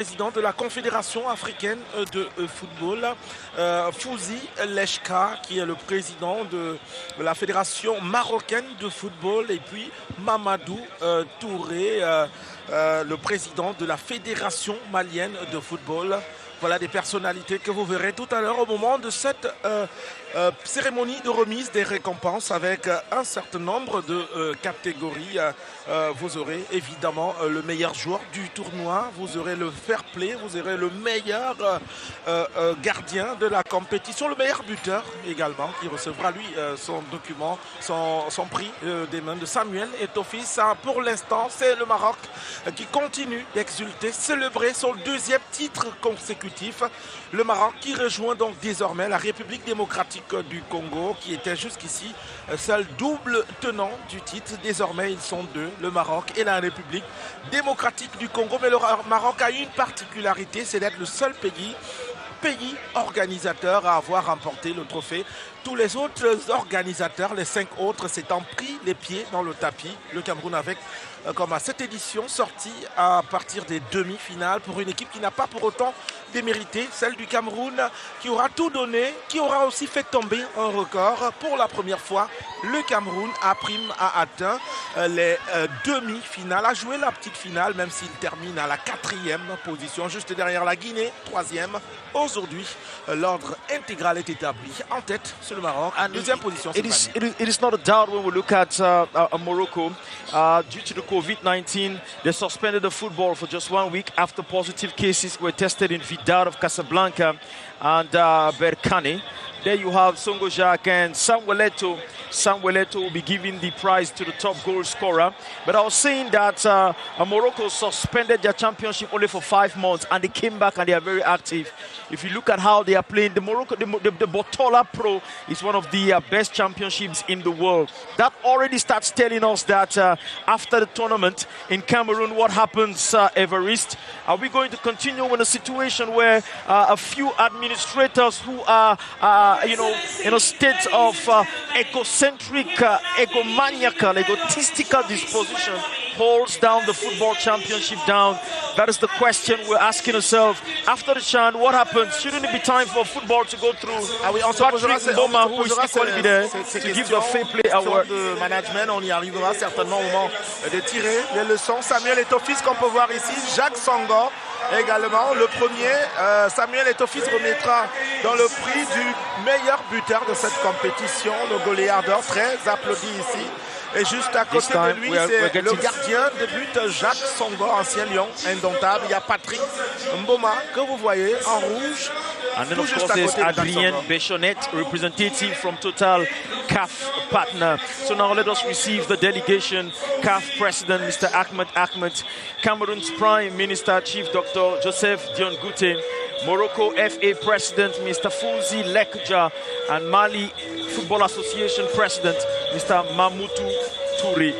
Président de la Confédération africaine de football, Fouzi Lechka, qui est le président de la Fédération marocaine de football, et puis Mamadou Touré, le président de la Fédération malienne de football. Voilà des personnalités que vous verrez tout à l'heure au moment de cette cérémonie de remise des récompenses avec un certain nombre de catégories. Vous aurez évidemment le meilleur joueur du tournoi, vous aurez le fair play, vous aurez le meilleur gardien de la compétition, le meilleur buteur également, qui recevra lui son document, son prix des mains de Samuel Eto'o. Pour l'instant, c'est le Maroc qui continue d'exulter, célébrer son deuxième titre consécutif. Le Maroc qui rejoint donc désormais la République démocratique du Congo, qui était jusqu'ici seul double tenant du titre. Désormais, ils sont deux, le Maroc et la République démocratique du Congo. Mais le Maroc a une particularité, c'est d'être le seul pays organisateur à avoir remporté le trophée. Tous les autres organisateurs, les 5 autres, s'étant pris les pieds dans le tapis. Le Cameroun avec, comme à cette édition, sorti à partir des demi-finales pour une équipe qui n'a pas pour autant démérité, celle du Cameroun, qui aura tout donné, qui aura aussi fait tomber un record. Pour la première fois, le Cameroun a atteint les demi-finales, a joué la petite finale, même s'il termine à la 4e position, juste derrière la Guinée, 3e. Aujourd'hui, l'ordre intégral est établi. En tête, c'est le Maroc. And deuxième position, it is not a doubt when we look at Morocco. Due to the COVID-19, they suspended the football for just 1 week after positive cases were tested in Vidar of Casablanca and Berkane. There you have Songo Jacques and Samuel Eto'o. Samuel Eto'o will be giving the prize to the top goal scorer. But I was saying that Morocco suspended their championship only for 5 months, and they came back and they are very active. If you look at how they are playing, the Botola Pro is one of the best championships in the world. That already starts telling us that after the tournament in Cameroon, what happens, Evariste? Are we going to continue in a situation where a few administrators who are in a state of egocentric, egomaniacal, egotistical disposition holds down the football championship down? That is the question we're asking ourselves. After the CHAN, what happens? Shouldn't it be time for football to go through? Ah oui, on se Patrick Mboma, who is posera equally there ces to give questions the fair play award. de management. On y arrivera certainement au moment de tirer les leçons. Samuel Eto'o qu'on peut voir ici, Jacques Sangor également. Le premier, Samuel Eto'o remettra dans le prix du meilleur buteur de cette compétition, le goléador, très applaudi ici. Et juste à côté de lui, c'est le gardien de but, Jacques Sangor, ancien Lion, indomptable. Il y a Patrick Mboma, que vous voyez en rouge. And then, of course, there's Adrien Béchonet, representative from Total CAF partner. So now let us receive the delegation. CAF President, Mr. Ahmed, Cameroon's Prime Minister, Chief Dr. Joseph Dion Gute, Morocco FA President, Mr. Fouzi Lekja, and Mali Football Association President, Mr. Mamoutou Touré.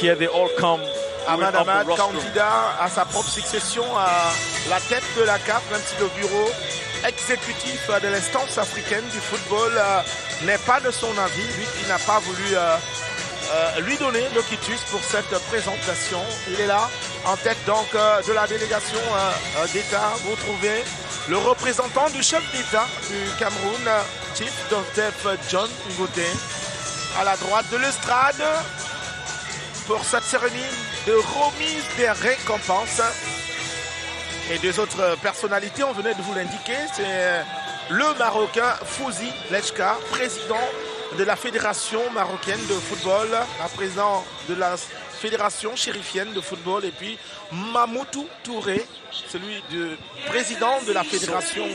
Here they all come. Ahmad Ahmad, candidat à sa propre succession à la tête de la CAF, même si le bureau exécutif de l'instance africaine du football n'est pas de son avis, lui qui n'a pas voulu lui donner le quitus pour cette présentation. Il est là, en tête donc de la délégation d'État. Vous trouvez le représentant du chef d'État du Cameroun, Chief Joseph John Ngouté, à la droite de l'estrade pour cette cérémonie de remise des récompenses. Et deux autres personnalités, on venait de vous l'indiquer, c'est le Marocain Fouzi Lechka, président de la Fédération marocaine de football, la président de la Fédération chérifienne de football, et puis Mamoutou Touré, celui du président de la Fédération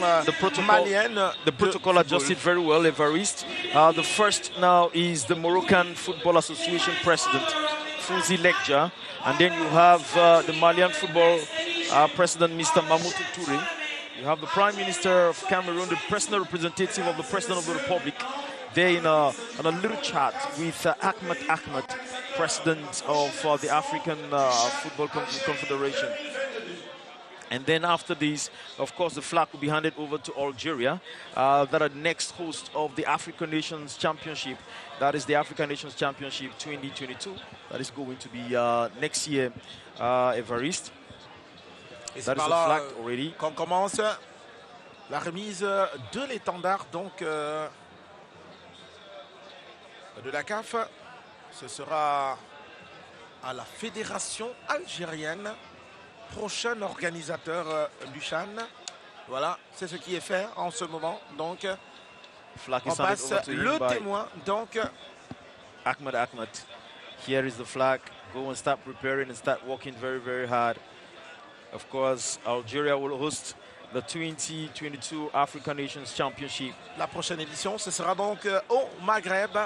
malienne. The protocol adjusted very well, Evariste. The first now is the Moroccan Football Association President, Fouzi Lekja, and then you have the Malian Football President, Mr. Mamoutou Touré. You have the Prime Minister of Cameroon, the personal representative of the President of the Republic. They're in a little chat with Ahmed, President of the African Football Confederation. And then after this, of course, the flag will be handed over to Algeria, that are the next host of the African Nations Championship. That is the African Nations Championship 2022. That is going to be next year, Evariste. Et That c'est is par a là flag already. qu'on commence la remise de l'étendard donc de la CAF. Ce sera à la Fédération algérienne, prochain organisateur du CHAN. Voilà, c'est ce qui est fait en ce moment. Donc, Flag on is handed passe over to him le by témoin. Donc, Ahmed. Here is the flag. Go and start preparing and start working very, very hard. Of course, Algeria will host the 2022 African Nations Championship. la prochaine édition, ce sera donc au Maghreb.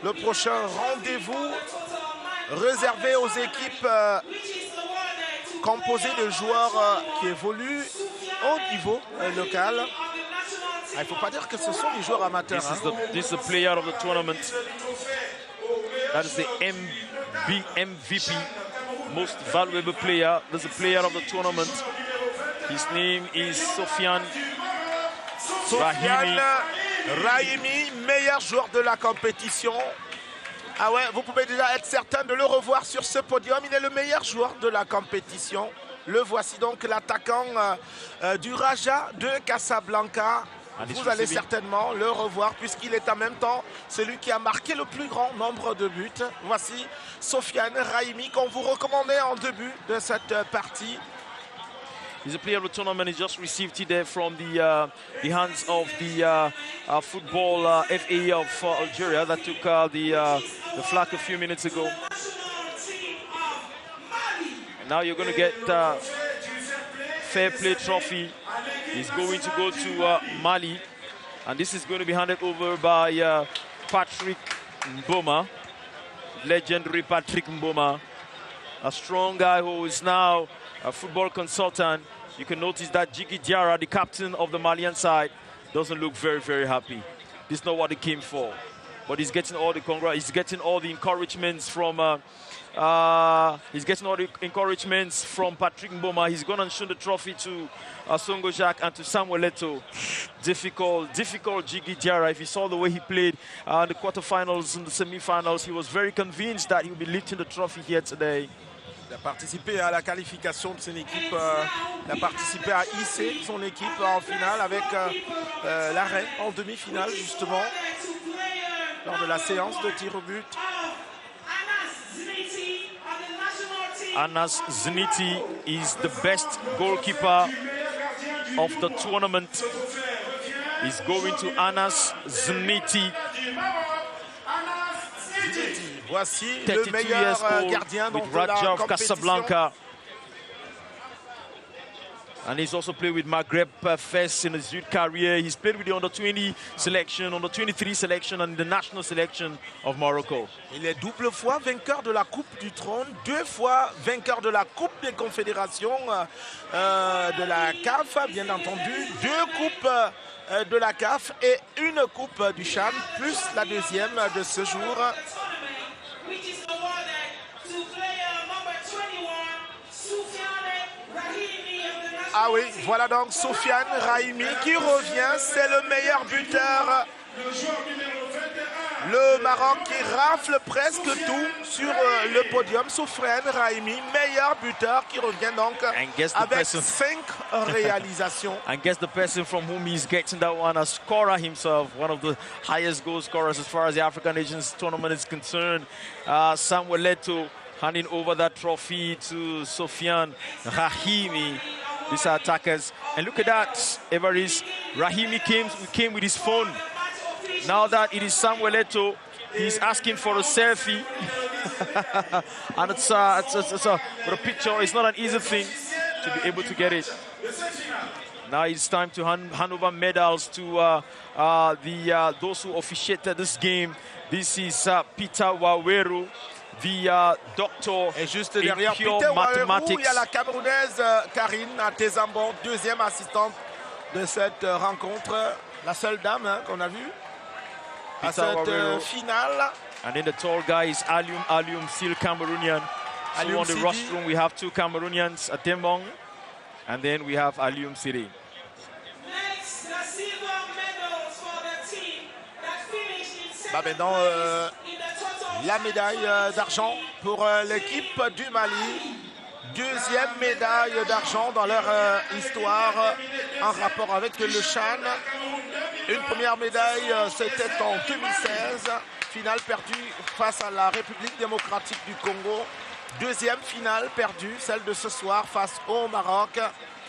Le prochain rendez-vous réservé aux équipes composées de joueurs qui évoluent au niveau local. Il ne faut pas dire que ce sont des joueurs amateurs. This is the player of the tournament. That is the MVP, most valuable player. That's the player of the tournament. His name is Sofiane Rahimi, meilleur joueur de la compétition. Ah ouais, vous pouvez déjà être certain de le revoir sur ce podium. Il est le meilleur joueur de la compétition. Le voici donc, l'attaquant du Raja de Casablanca. Vous allez certainement le revoir puisqu'il est en même temps celui qui a marqué le plus grand nombre de buts. Voici Sofiane Rahimi qu'on vous recommandait en début de cette partie. He's a player of the tournament. He just received it there from the hands of the football FA of Algeria that took the flag a few minutes ago. And now you're going to get Fair Play Trophy. He's going to go to Mali, and this is going to be handed over by Patrick Mboma, legendary Patrick Mboma, a strong guy who is now a football consultant. You can notice that Jiggy Diarra, the captain of the Malian side, doesn't look very, very happy. This is not what he came for, but he's getting all the encouragements from. He's getting all the encouragements from Patrick Mboma. He's going to show the trophy to Songo Jacques and to Samuel Eto'o. Difficult Jiggy Diarra. If you saw the way he played in the quarterfinals and the semi-finals, he was very convinced that he would be lifting the trophy here today. Il a participé à la qualification de son équipe. Il a participé à hisser son équipe en finale avec l'arrêt en demi-finale, justement, lors de la séance de tir au but. Anas Zniti is the best goalkeeper of the tournament. He's going to Anas Zniti. Voici le meilleur gardien with de la Raja of compétition. Casablanca. And he's also played with Maghreb first in his youth career. He's played with the under-20 selection, under-23 selection, and the national selection of Morocco. Il est double fois vainqueur de la Coupe du Trône, 2 fois vainqueur de la Coupe des Confédérations de la CAF, bien entendu, 2 coupes de la CAF et 1 coupe du CHAN, plus la deuxième de ce jour. Ah oui, voilà donc Sofiane Rahimi qui revient, c'est le meilleur buteur. Le Maroc qui rafle presque tout sur le podium. Sofiane Rahimi, meilleur buteur qui revient donc avec 5 réalisations. And guess the person from whom he's getting that one, a scorer himself, one of the highest goal scorers as far as the African Nations tournament is concerned. Samuel Eto'o handing over that trophy to Sofiane Rahimi. These are attackers. And look at that, Evaris. Rahimi came with his phone. Now that it is Samuel Eto'o, he's asking for a selfie. And it's a picture. It's not an easy thing to be able to get it. Now it's time to hand over medals to those who officiated this game. This is Peter Waweru, the doctor et juste in derrière pure Peter mathematics. Waweru, il y a la Camerounaise Karine Atezambo, deuxième assistante de cette rencontre. La seule dame qu'on a vue à cette finale. And then the tall guy is Alium, still Cameroonian. So on the rostrum we have 2 Cameroonians, Atembong, and then we have Alium City. Maintenant, la médaille d'argent pour l'équipe du Mali. deuxième médaille d'argent dans leur histoire en rapport avec le CHAN. Une première médaille, c'était en 2016, finale perdue face à la République démocratique du Congo. Deuxième finale perdue, celle de ce soir face au Maroc.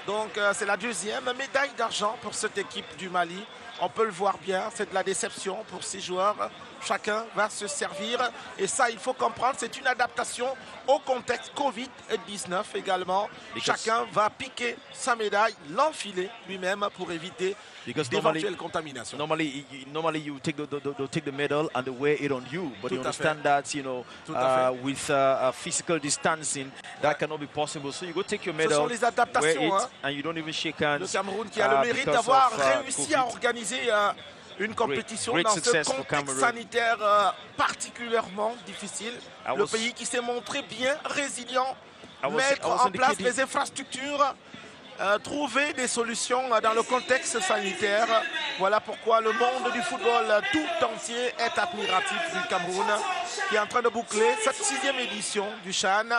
Donc c'est la deuxième médaille d'argent pour cette équipe du Mali. On peut le voir bien, c'est de la déception pour ces joueurs. Chacun va se servir. Et ça, il faut comprendre, c'est une adaptation au contexte Covid-19 également. Chacun va piquer sa médaille, l'enfiler lui-même pour éviter d'éventuelles contaminations. Normally you take the medal and they wear it on you, but you understand that with physical distancing that cannot be possible. So you go take your medal, ce sont les adaptations, wear it, and you don't even shake hands. Le Cameroun qui a le mérite d'avoir réussi à organiser une compétition dans ce contexte sanitaire particulièrement difficile. Le pays qui s'est montré bien résilient, mettre en place les infrastructures, trouver des solutions dans le contexte sanitaire. Voilà pourquoi le monde du football tout entier est admiratif du Cameroun, qui est en train de boucler cette 6e édition du CHAN.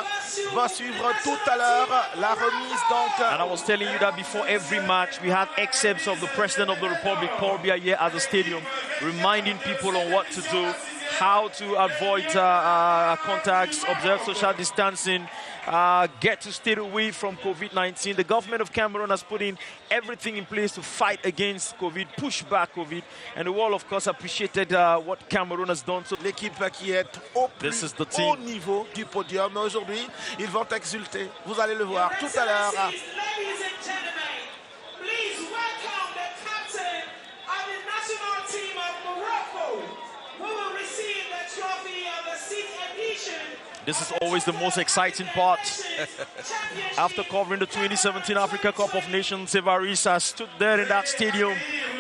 Va suivre tout à l'heure la remise donc. And I was telling you that before every match we had excerpts of the President of the Republic, Paul Biya, here at the stadium, reminding people on what to do, how to avoid contacts, observe social distancing, get to stay away from COVID-19. The government of Cameroon has put in everything in place to fight against COVID, push back COVID, and the world, of course, appreciated what Cameroon has done. So l'équipe qui est au plus haut niveau du podium aujourd'hui, ils vont exulter. Vous allez le voir tout à l'heure. This is always the most exciting part. After covering the 2017 Africa Cup of Nations, Evariste stood there in that stadium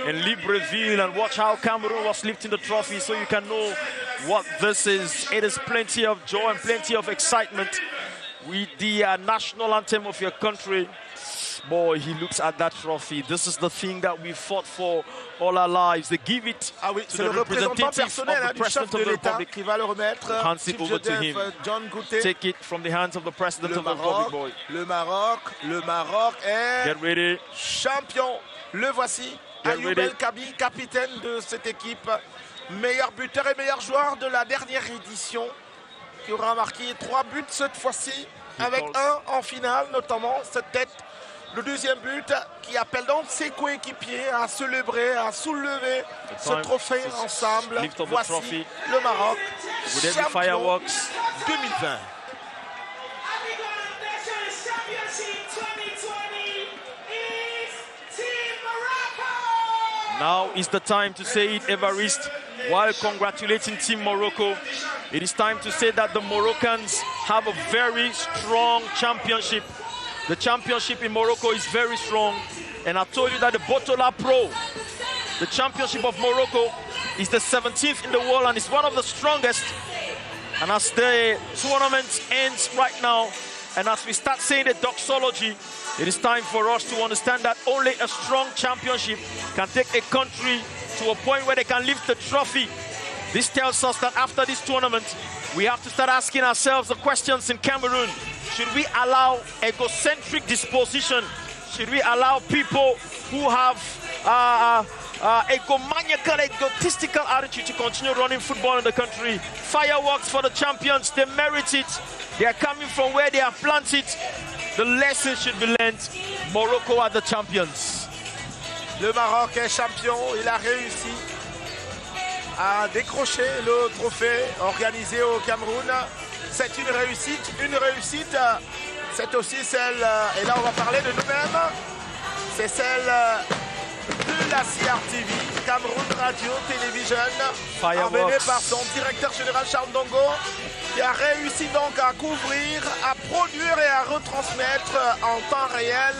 in Libreville and watched how Cameroon was lifting the trophy, so you can know what this is. It is plenty of joy and plenty of excitement with the national anthem of your country. Boy, he looks at that trophy. This is the thing that we fought for all our lives. They give it to the representative of the President of the Republic. Qui va le remettre. Hands it over to him. John Goutet. Take it from the hands of the President of the Republic, boy. Le Maroc est Get ready. Champion. Le voici. Ayoub El Kabi, capitaine de cette équipe. Meilleur buteur et meilleur joueur de la dernière édition. Qui aura marqué 3 buts cette fois-ci. Avec un en finale, notamment cette tête. Le deuxième but qui appelle donc ses coéquipiers à célébrer, à soulever ce trophée ensemble. Voici le Maroc, champion 2020. Now is the time to say it, Evariste. While congratulating Team Morocco, it is time to say that the Moroccans have a very strong championship. The championship in Morocco is very strong. And I told you that the Botola Pro, the championship of Morocco, is the 17th in the world and is one of the strongest. And as the tournament ends right now, and as we start saying the doxology, it is time for us to understand that only a strong championship can take a country to a point where they can lift the trophy. This tells us that after this tournament, we have to start asking ourselves the questions in Cameroon. Should we allow egocentric disposition? Should we allow people who have egomaniacal, egotistical attitude to continue running football in the country? Fireworks for the champions, they merit it. They are coming from where they have planted. The lesson should be learned. Morocco are the champions. Le Maroc est champion, il a réussi à décrocher le trophée organisé au Cameroun. C'est une réussite, c'est aussi celle, et là on va parler de nous-mêmes, c'est celle de la CRTV, Cameroun Radio Television, emmenée par son directeur général Charles Ndongo, qui a réussi donc à couvrir, à produire et à retransmettre en temps réel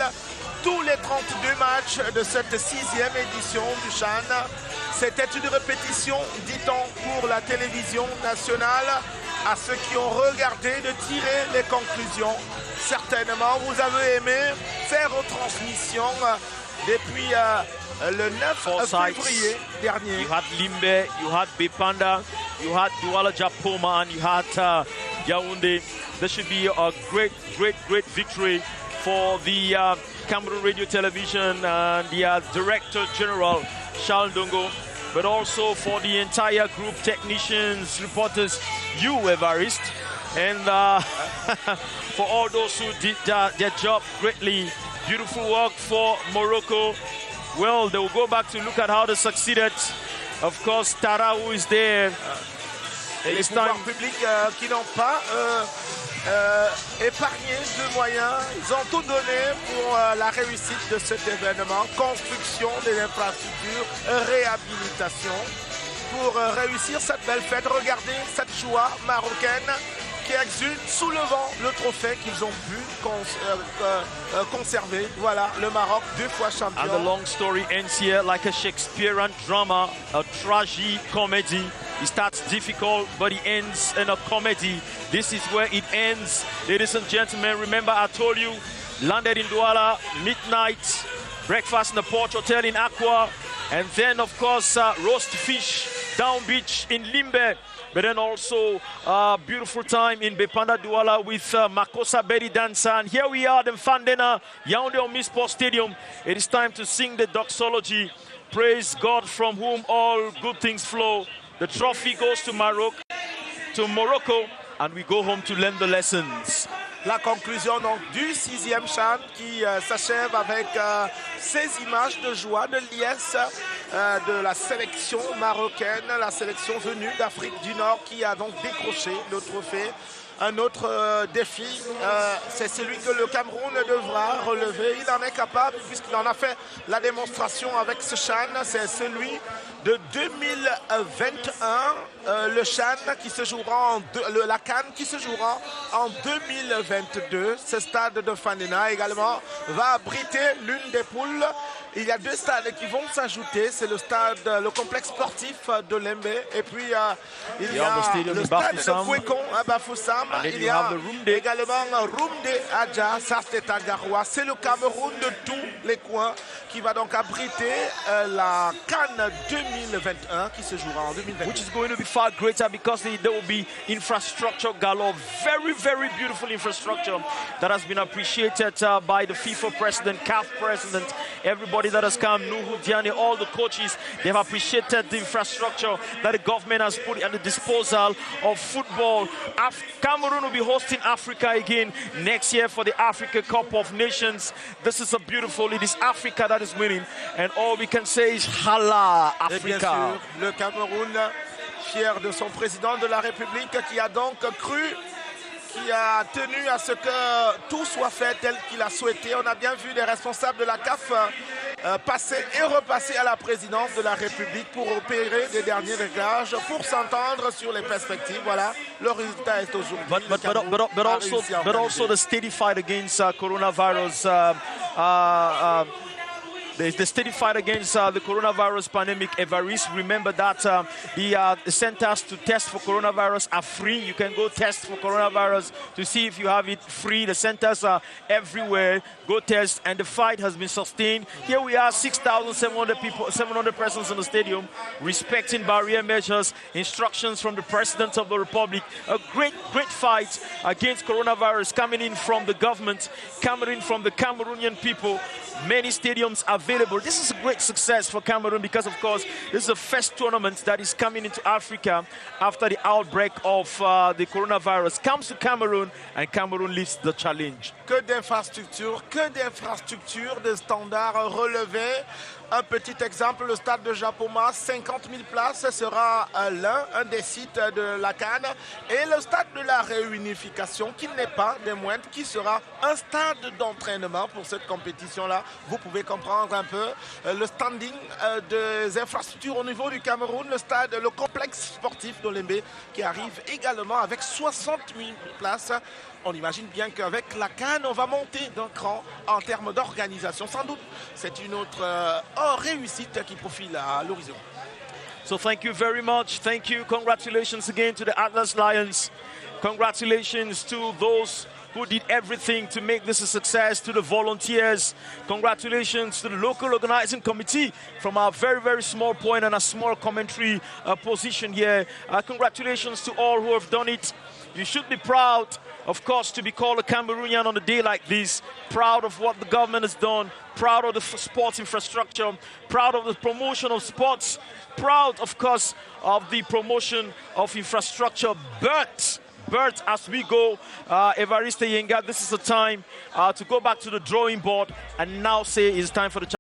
tous les 32 matchs de cette 6e édition du CHAN. C'était une répétition, dit-on, pour la télévision nationale. À ceux qui ont regardé de tirer les conclusions. Certainement, vous avez aimé ces retransmissions depuis le 9 février dernier. You had Limbe, you had Bepanda, you had Douala Japoma, and you had Yaoundé. This should be a great victory for the Cameroon Radio Television and the Director General, Charles Ndongo, but also for the entire group, technicians, reporters, you, Evariste, and for all those who did their job greatly. Beautiful work for Morocco. Well, they will go back to look at how they succeeded. Of course, Tara, who is there. Et les pouvoirs publics qui n'ont pas épargné de moyens, ils ont tout donné pour la réussite de cet événement. Construction des infrastructures, réhabilitation. Pour réussir cette belle fête, regardez cette joie marocaine qui exulte, soulevant le trophée qu'ils ont pu conserver. Voilà, le Maroc, 2 fois champion. And the long story ends here like a Shakespearean drama, a tragi-comedy. It starts difficult, but it ends in a comedy. This is where it ends. Ladies and gentlemen, remember I told you, landed in Douala, midnight, breakfast in the Port Hotel in Aqua, and then, of course, roast fish down beach in Limbe. But then also beautiful time in Bepanda Douala with Makossa Berry Dancer. And here we are, the Fandena, Yaoundé Omnisport Stadium. It is time to sing the doxology. Praise God from whom all good things flow. The trophy goes to Morocco, and we go home to learn the lessons. La conclusion donc du 6e CHAN qui s'achève avec ces images de joie, de liesse de la sélection marocaine, la sélection venue d'Afrique du Nord qui a donc décroché le trophée. Un autre défi, c'est celui que le Cameroun devra relever. Il en est capable puisqu'il en a fait la démonstration avec ce CHAN. C'est celui de 2021, le CHAN qui se jouera la CAN qui se jouera en 2022. Ce stade de Fandena également va abriter l'une des poules. Il y a 2 stades qui vont s'ajouter. C'est le complexe sportif de Lembe et puis il y a le stade de Fouekon à Bafoussam. Il y a également Rumde Adja, Sastetagaroua. C'est le Cameroun de tous les coins qui va donc abriter la CAN 2021 qui se jouera en 2021. Which is going to be far greater because there will be infrastructure galore. Very beautiful infrastructure that has been appreciated by the FIFA president, CAF president, everybody that has come, Nuhu Diani, all the coaches. They've appreciated the infrastructure that the government has put at the disposal of football. Cameroon will be hosting Africa again next year for the Africa Cup of Nations. This is it is Africa that is winning, and all we can say is Hala Africa. Et bien sûr, le Cameroun, fier de son président de la République qui a donc cru, qui a tenu à ce que tout soit fait tel qu'il a souhaité. On a bien vu les responsables de la CAF passer et repasser à la présidence de la République pour opérer des derniers réglages, pour s'entendre sur les perspectives. Voilà, le résultat est aujourd'hui. But also the steady fight against coronavirus. The steady fight against the coronavirus pandemic. Evariste, remember that the centers to test for coronavirus are free. You can go test for coronavirus to see if you have it free. The centers are everywhere. Go test, and the fight has been sustained. Here we are, 6,700 people, 700 persons in the stadium, respecting barrier measures, instructions from the President of the Republic. A great fight against coronavirus coming in from the government, coming in from the Cameroonian people. Many stadiums available. This is a great success for Cameroon because, of course, this is the first tournament that is coming into Africa after the outbreak of the coronavirus. Comes to Cameroon, and Cameroon leads the challenge. Que d'infrastructures, de standards relevés. Un petit exemple, le stade de Japoma, 50 000 places, sera un des sites de la CAN. Et le stade de la réunification, qui n'est pas des moindres, qui sera un stade d'entraînement pour cette compétition-là. Vous pouvez comprendre un peu le standing des infrastructures au niveau du Cameroun, le complexe sportif d'Olembe qui arrive également avec 60 000 places. On imagine bien qu'avec la CAN, on va monter d'un cran en termes d'organisation. Sans doute, c'est une autre réussite qui profile à l'horizon. So thank you very much. Thank you. Congratulations again to the Atlas Lions. Congratulations to those who did everything to make this a success, to the volunteers. Congratulations to the local organizing committee from our very, very small point and a small commentary position here. Congratulations to all who have done it. You should be proud, of course, to be called a Cameroonian on a day like this. Proud of what the government has done. Proud of the sports infrastructure. Proud of the promotion of sports. Proud, of course, of the promotion of infrastructure. But as we go, Evariste Yenga, this is the time to go back to the drawing board and now say it's time for the